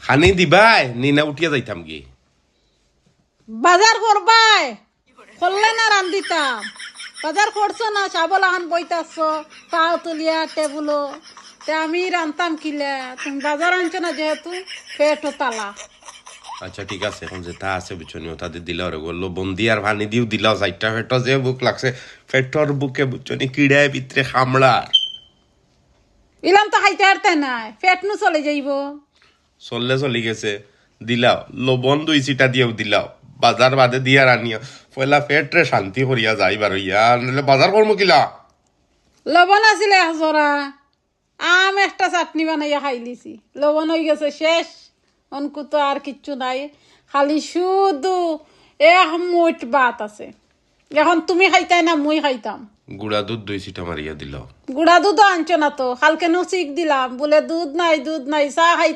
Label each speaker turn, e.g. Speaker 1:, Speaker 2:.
Speaker 1: খানি দিবাই নিনা উঠিয়া যাইতাম কি
Speaker 2: বাজার করবাই করলে না রান্দিতাম বাজার করছো না চাবল আহান বইতাছ পাও তুলিয়া টেবুলো তে আমি রান্তাম কিলে তুমি বাজার আনছো না যেহেতু পেটও তালা
Speaker 1: আচ্ছা ঠিক আছে এখন যেটা আছে বুঝছনি তাদের দিলাও রে গল্লো বন্দি আর ভানি দিও দিলাও চারটা ফেটো যে বুক লাগছে ফেটর বুকে বুঝছনি কিড়ায় ভিতরে খামড়ার
Speaker 2: ইলাম তো খাইতে হারতে নাই পেট নু চলে যাইব
Speaker 1: চলি গেছে দিলাও লবণ 2 চিটা দিয়েও দিলাও বাজার বাদে দিয়া রানিয়া পয়লা পেটরে শান্তি করিয়া যাইবার ইয়া নাহলে বাজার করবো কিলা
Speaker 2: লবণ আছিলে জরা আম একটা চাটনি বানাইয়া খাই লিছি লবণ হয়ে গেছে শেষ অনকু তো আর কিচ্ছু নাই খালি শুধু এক মুঠ ভাত আছে এখন তুমি খাইতাই না মুই খাইতাম
Speaker 1: গুড়া দুধ 2 চিটা মারিয়া দিলাও
Speaker 2: গুড়া দুধ আনছো না তো কালকে নু চিক দিলাম বলে দুধ নাই চাহ খাইতাম